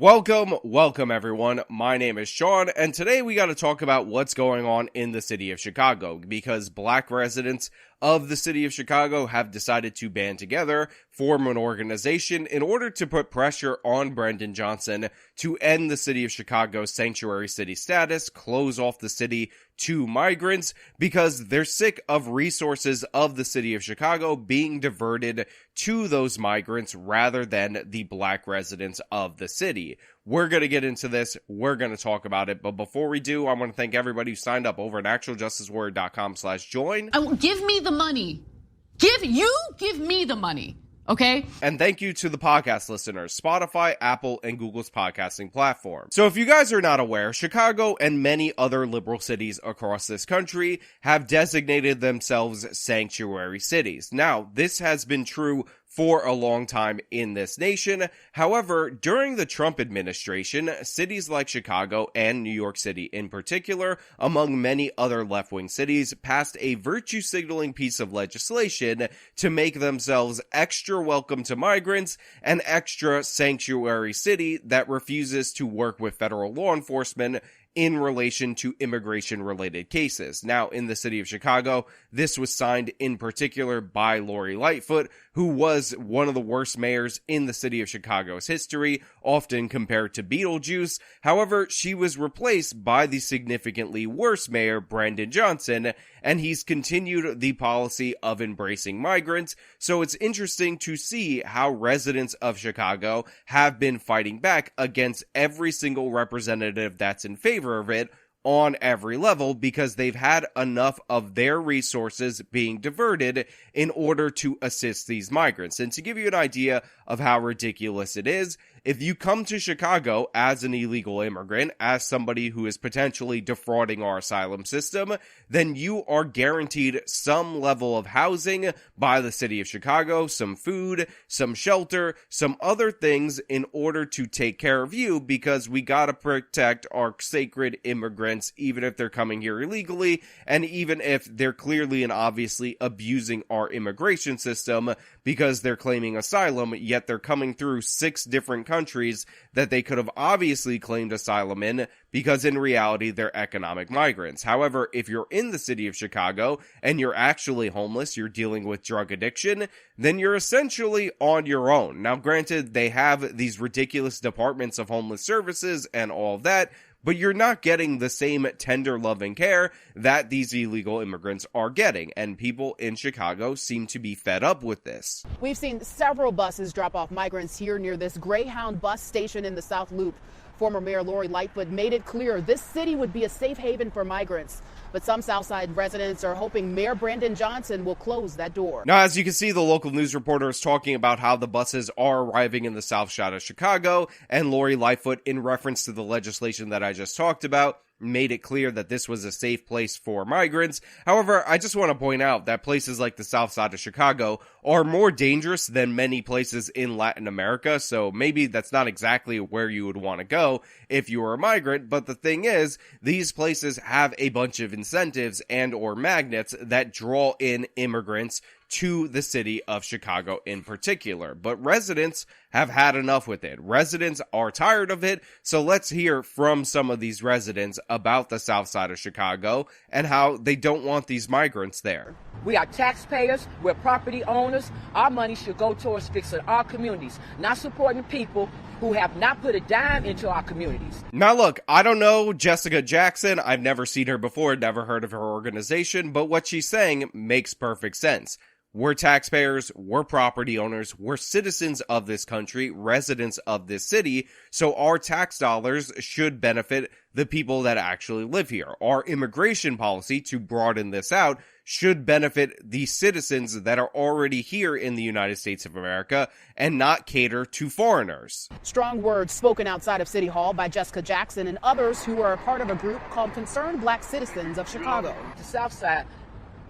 Welcome everyone. My name is Sean, and today we got to talk about what's going on in the city of Chicago, because black residents of the city of Chicago have decided to band together, form an organization in order to put pressure on Brandon Johnson to end the city of Chicago's sanctuary city status, close off the city to migrants, because they're sick of resources of the city of Chicago being diverted to those migrants rather than the black residents of the city. We're going to get into this. We're going to talk about it. But before we do, I want to thank everybody who signed up over at actualjusticewarrior.com/join. Give me the money. Give me the money. Okay? And thank you to the podcast listeners, Spotify, Apple, and Google's podcasting platform. So if you guys are not aware, Chicago and many other liberal cities across this country have designated themselves sanctuary cities. Now, this has been true for a long time in this nation. However, during the Trump administration, cities like Chicago and New York City in particular, among many other left-wing cities, passed a virtue signaling piece of legislation to make themselves extra welcome to migrants, an extra sanctuary city that refuses to work with federal law enforcement in relation to immigration-related cases. Now, in the city of Chicago, this was signed in particular by Lori Lightfoot, who was one of the worst mayors in the city of Chicago's history, often compared to Beetlejuice. However, she was replaced by the significantly worse mayor, Brandon Johnson, and he's continued the policy of embracing migrants. So it's interesting to see how residents of Chicago have been fighting back against every single representative that's in favor of it on every level, because they've had enough of their resources being diverted in order to assist these migrants. And to give you an idea of how ridiculous it is, if you come to Chicago as an illegal immigrant, as somebody who is potentially defrauding our asylum system, then you are guaranteed some level of housing by the city of Chicago, some food, some shelter, some other things in order to take care of you, because we gotta protect our sacred immigrants, even if they're coming here illegally, and even if they're clearly and obviously abusing our immigration system because they're claiming asylum, yet they're coming through 6 different countries that they could have obviously claimed asylum in, because in reality they're economic migrants. However, if you're in the city of Chicago and you're actually homeless, you're dealing with drug addiction, then you're essentially on your own. Now, granted, they have these ridiculous departments of homeless services and all of that, but you're not getting the same tender loving care that these illegal immigrants are getting, and people in Chicago seem to be fed up with this. We've seen several buses drop off migrants here near this Greyhound bus station in the South Loop. Former Mayor Lori Lightfoot made it clear this city would be a safe haven for migrants. But some Southside residents are hoping Mayor Brandon Johnson will close that door. Now, as you can see, the local news reporter is talking about how the buses are arriving in the South Side of Chicago, and Lori Lightfoot, in reference to the legislation that I just talked about, made it clear that this was a safe place for migrants. However, I just want to point out that places like the South Side of Chicago are more dangerous than many places in Latin America, so maybe that's not exactly where you would want to go if you were a migrant, but the thing is, these places have a bunch of incentives and or magnets that draw in immigrants to the city of Chicago in particular. But residents have had enough with it. Residents are tired of it, so let's hear from some of these residents about the South Side of Chicago and how they don't want these migrants there. We are taxpayers, we're property owners. Our money should go towards fixing our communities, not supporting people who have not put a dime into our communities. Now look, I don't know Jessica Jackson. I've never seen her before, never heard of her organization, but what she's saying makes perfect sense. We're taxpayers, we're property owners, we're citizens of this country, residents of this city, so our tax dollars should benefit the people that actually live here. Our immigration policy, to broaden this out, should benefit the citizens that are already here in the United States of America and not cater to foreigners. Strong words spoken outside of City Hall by Jessica Jackson and others who are a part of a group called Concerned Black Citizens of Chicago. The South Side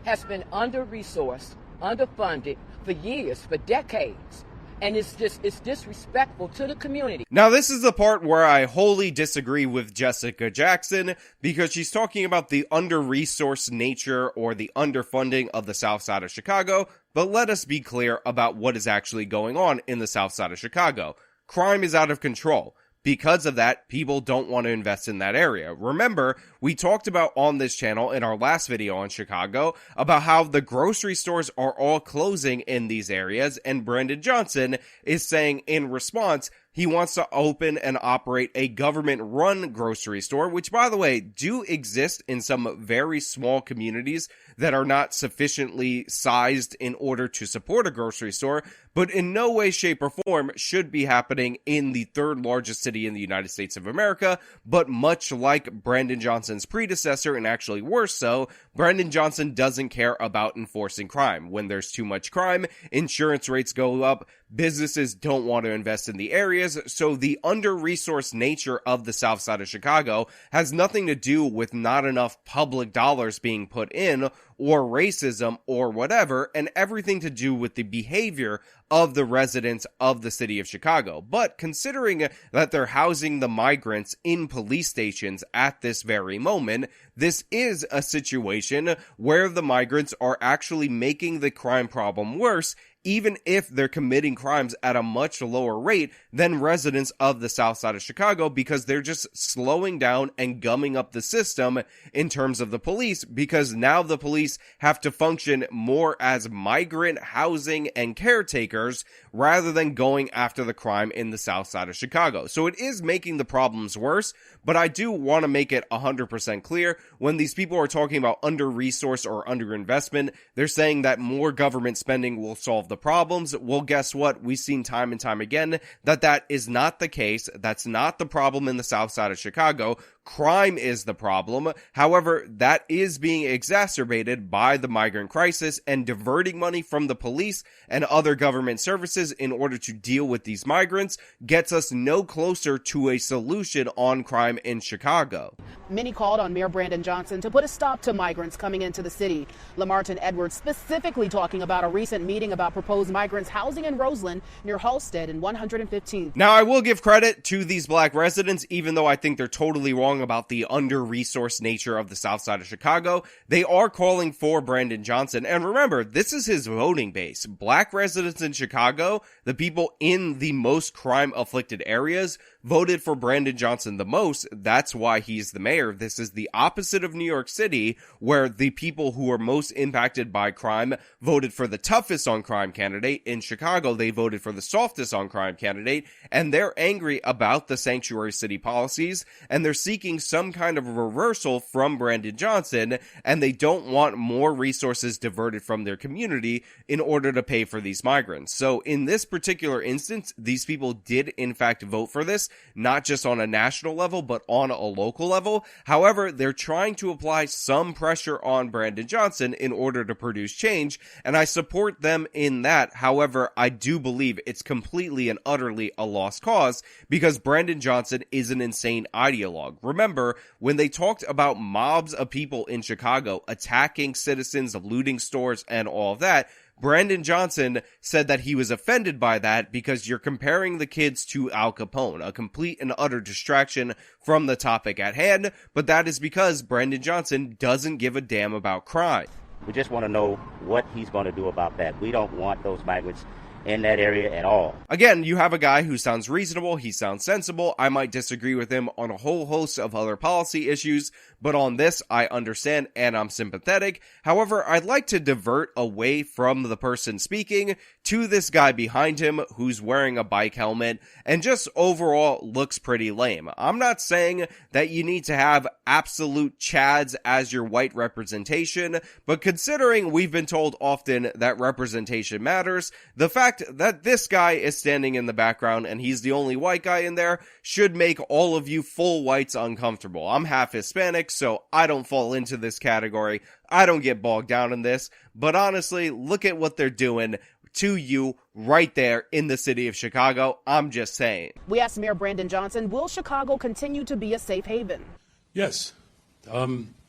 has been under-resourced, underfunded for years, for decades. And it's disrespectful to the community. Now, this is the part where I wholly disagree with Jessica Jackson, because she's talking about the under-resourced nature or the underfunding of the South Side of Chicago, but let us be clear about what is actually going on in the South Side of Chicago. Crime is out of control. because of that, people don't want to invest in that area. Remember, we talked about on this channel in our last video on Chicago about how the grocery stores are all closing in these areas, and Brandon Johnson is saying in response, he wants to open and operate a government-run grocery store, which, by the way, do exist in some very small communities that are not sufficiently sized in order to support a grocery store, but in no way, shape, or form should be happening in the third largest city in the United States of America. But much like Brandon Johnson's predecessor, and actually worse so, Brandon Johnson doesn't care about enforcing crime. When there's too much crime, insurance rates go up, businesses don't want to invest in the areas, so the under-resourced nature of the south side of Chicago has nothing to do with not enough public dollars being put in, or racism, or whatever, and everything to do with the behavior of the residents of the city of Chicago. But considering that they're housing the migrants in police stations at this very moment, this is a situation where the migrants are actually making the crime problem worse, even if they're committing crimes at a much lower rate than residents of the south side of Chicago, because they're just slowing down and gumming up the system in terms of the police, because now the police have to function more as migrant housing and caretakers rather than going after the crime in the south side of Chicago. So it is making the problems worse, but I do want to make it 100% clear, when these people are talking about under-resourced or under-investment, they're saying that more government spending will solve the problems. Well, guess what? We've seen time and time again that is not the case. That's not the problem in the south side of Chicago. Crime is the problem. However, that is being exacerbated by the migrant crisis, and diverting money from the police and other government services in order to deal with these migrants gets us no closer to a solution on crime in Chicago. Many called on Mayor Brandon Johnson to put a stop to migrants coming into the city. Lamartin Edwards specifically talking about a recent meeting about proposed migrants housing in Roseland near Halstead and 115th. Now, I will give credit to these black residents, even though I think they're totally wrong about the under-resourced nature of the south side of Chicago. They are calling for Brandon Johnson. And remember, this is his voting base. Black residents in Chicago, the people in the most crime-afflicted areas, voted for Brandon Johnson the most. That's why he's the mayor. This is the opposite of New York City, where the people who are most impacted by crime voted for the toughest on crime candidate. In Chicago, they voted for the softest on crime candidate, and they're angry about the sanctuary city policies, and they're seeking some kind of a reversal from Brandon Johnson, and they don't want more resources diverted from their community in order to pay for these migrants. So in this particular instance, these people did in fact vote for this, not just on a national level, but on a local level. However, they're trying to apply some pressure on Brandon Johnson in order to produce change, and I support them in that. However, I do believe it's completely and utterly a lost cause, because Brandon Johnson is an insane ideologue. Remember, when they talked about mobs of people in Chicago attacking citizens, looting stores, and all of that, Brandon Johnson said that he was offended by that because you're comparing the kids to Al Capone, a complete and utter distraction from the topic at hand, but that is because Brandon Johnson doesn't give a damn about crime. We just want to know what he's going to do about that. We don't want those migrants in that area at all. Again, you have a guy who sounds reasonable, he sounds sensible. I might disagree with him on a whole host of other policy issues, but on this, I understand and I'm sympathetic. However, I'd like to divert away from the person speaking to this guy behind him who's wearing a bike helmet and just overall looks pretty lame. I'm not saying that you need to have absolute Chads as your white representation, but considering we've been told often that representation matters, the fact that this guy is standing in the background and he's the only white guy in there should make all of you full whites uncomfortable. I'm half Hispanic, so I don't fall into this category. I don't get bogged down in this, but honestly, look at what they're doing to you right there in the city of Chicago. I'm just saying. We asked Mayor Brandon Johnson, will Chicago continue to be a safe haven? Yes.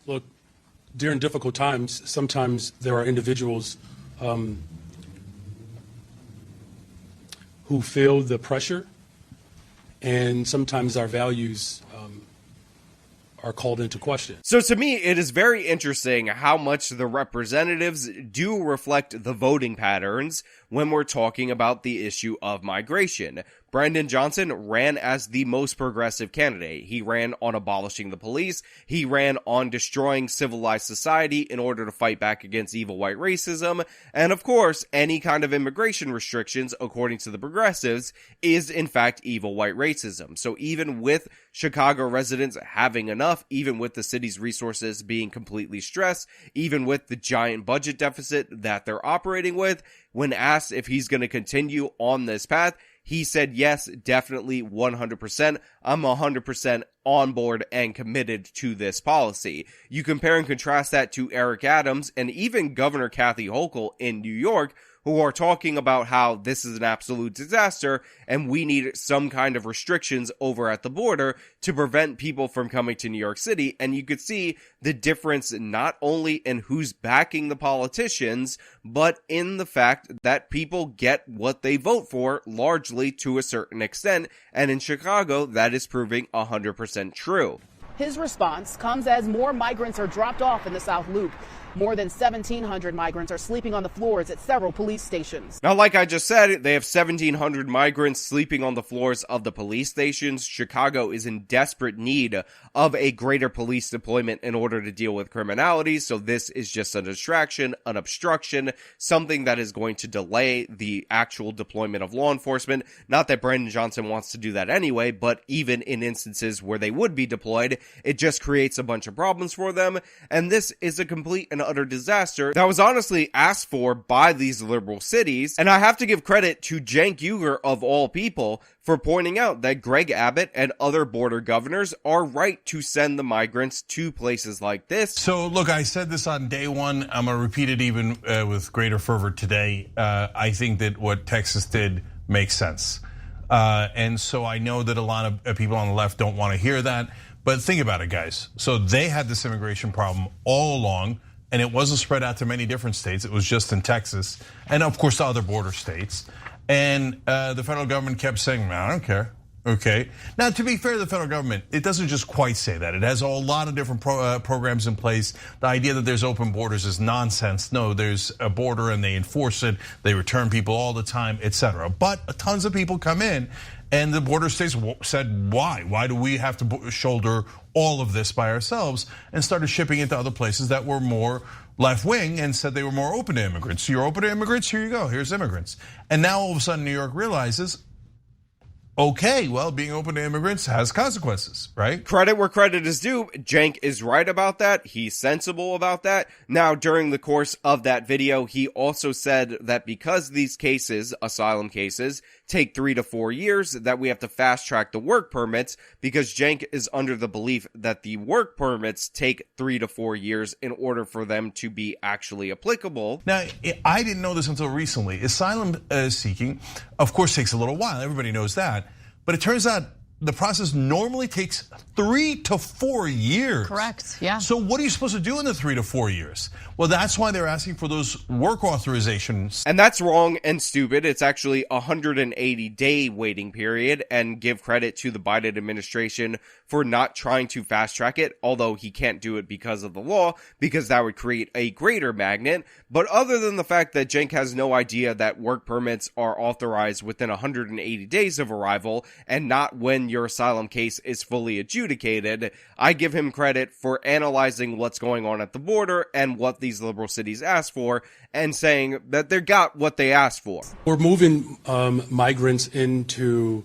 Look, during difficult times, sometimes there are individuals who feel the pressure, and sometimes our values are called into question. So to me, it is very interesting how much the representatives do reflect the voting patterns when we're talking about the issue of migration. Brandon Johnson ran as the most progressive candidate. He ran on abolishing the police. He ran on destroying civilized society in order to fight back against evil white racism. And of course, any kind of immigration restrictions, according to the progressives, is in fact evil white racism. So even with Chicago residents having enough, even with the city's resources being completely stressed, even with the giant budget deficit that they're operating with, when asked if he's going to continue on this path, he said, yes, definitely 100%. I'm 100% on board and committed to this policy. You compare and contrast that to Eric Adams and even Governor Kathy Hochul in New York, who are talking about how this is an absolute disaster and we need some kind of restrictions over at the border to prevent people from coming to New York City. And you could see the difference not only in who's backing the politicians, but in the fact that people get what they vote for largely to a certain extent. And in Chicago, that is proving 100% true. His response comes as more migrants are dropped off in the South Loop. More than 1,700 migrants are sleeping on the floors at several police stations. Now, like I just said, they have 1,700 migrants sleeping on the floors of the police stations. Chicago is in desperate need of a greater police deployment in order to deal with criminality. So this is just a distraction, an obstruction, something that is going to delay the actual deployment of law enforcement. Not that Brandon Johnson wants to do that anyway, but even in instances where they would be deployed, it just creates a bunch of problems for them. And this is a complete and utter disaster that was honestly asked for by these liberal cities. And I have to give credit to Cenk Uygur of all people for pointing out that Greg Abbott and other border governors are right to send the migrants to places like this. So look, I said this on day one. I'm going to repeat it even with greater fervor today. I think that what Texas did makes sense. And so I know that a lot of people on the left don't want to hear that. But think about it, guys. So they had this immigration problem all along. And it wasn't spread out to many different states. It was just in Texas and, of course, other border states. And the federal government kept saying, I don't care. Okay. Now, to be fair to the federal government, it doesn't just quite say that. It has a lot of different programs in place. The idea that there's open borders is nonsense. No, there's a border and they enforce it. They return people all the time, etc. But tons of people come in. And the border states said, why? Why do we have to shoulder all of this by ourselves? And started shipping it to other places that were more left-wing and said they were more open to immigrants. So you're open to immigrants? Here you go. Here's immigrants. And now all of a sudden New York realizes, okay, well, being open to immigrants has consequences, right? Credit where credit is due. Cenk is right about that. He's sensible about that. Now, during the course of that video, he also said that because these cases, asylum cases, take 3 to 4 years, that we have to fast track the work permits because Cenk is under the belief that the work permits take 3 to 4 years in order for them to be actually applicable. Now, I didn't know this until recently. Asylum seeking, of course, takes a little while. Everybody knows that. But it turns out the process normally takes 3 to 4 years. Correct, yeah. So what are you supposed to do in the 3 to 4 years? Well, that's why they're asking for those work authorizations. And that's wrong and stupid. It's actually a 180-day waiting period, and give credit to the Biden administration for not trying to fast track it, although he can't do it because of the law, because that would create a greater magnet. But other than the fact that Cenk has no idea that work permits are authorized within 180 days of arrival and not when your asylum case is fully adjudicated, I give him credit for analyzing what's going on at the border and what these liberal cities asked for and saying that they got what they asked for. We're moving migrants into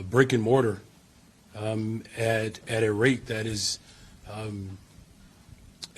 brick and mortar at a rate that is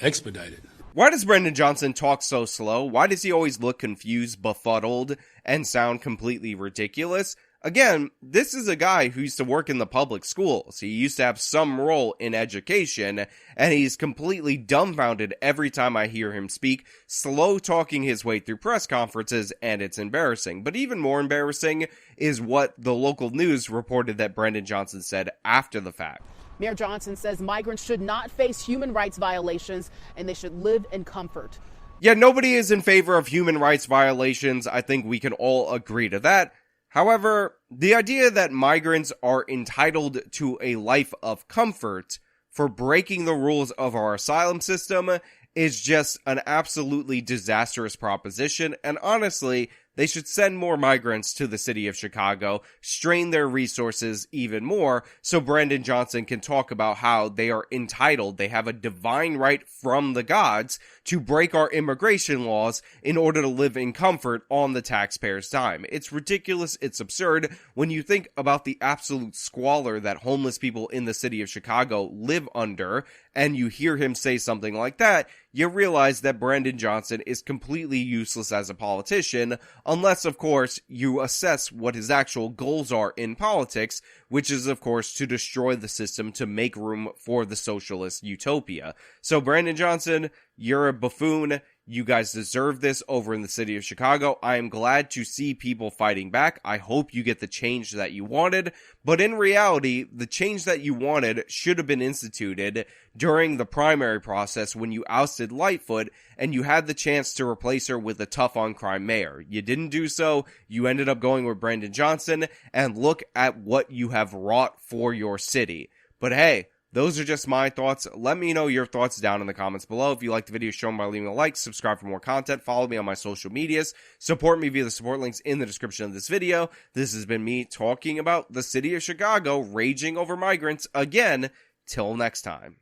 expedited. Why does Brandon Johnson talk so slow? Why does he always look confused, befuddled, and sound completely ridiculous? Again, this is a guy who used to work in the public schools. He used to have some role in education, and he's completely dumbfounded every time I hear him speak, slow talking his way through press conferences, and it's embarrassing. But even more embarrassing is what the local news reported that Brandon Johnson said after the fact. Mayor Johnson says migrants should not face human rights violations and they should live in comfort. Yeah, nobody is in favor of human rights violations. I think we can all agree to that. However, the idea that migrants are entitled to a life of comfort for breaking the rules of our asylum system is just an absolutely disastrous proposition, and honestly, they should send more migrants to the city of Chicago, strain their resources even more, so Brandon Johnson can talk about how they are entitled, they have a divine right from the gods to break our immigration laws in order to live in comfort on the taxpayers' dime. It's ridiculous, it's absurd when you think about the absolute squalor that homeless people in the city of Chicago live under, and you hear him say something like that, you realize that Brandon Johnson is completely useless as a politician, unless, of course, you assess what his actual goals are in politics, which is, of course, to destroy the system to make room for the socialist utopia. So, Brandon Johnson, you're a buffoon. You guys deserve this over in the city of Chicago. I am glad to see people fighting back. I hope you get the change that you wanted. But in reality, the change that you wanted should have been instituted during the primary process when you ousted Lightfoot and you had the chance to replace her with a tough-on-crime mayor. You didn't do so. You ended up going with Brandon Johnson, and look at what you have wrought for your city. But hey, those are just my thoughts. Let me know your thoughts down in the comments below. If you liked the video, show them by leaving a like, subscribe for more content, follow me on my social medias, support me via the support links in the description of this video. This has been me talking about the city of Chicago raging over migrants again. Till next time.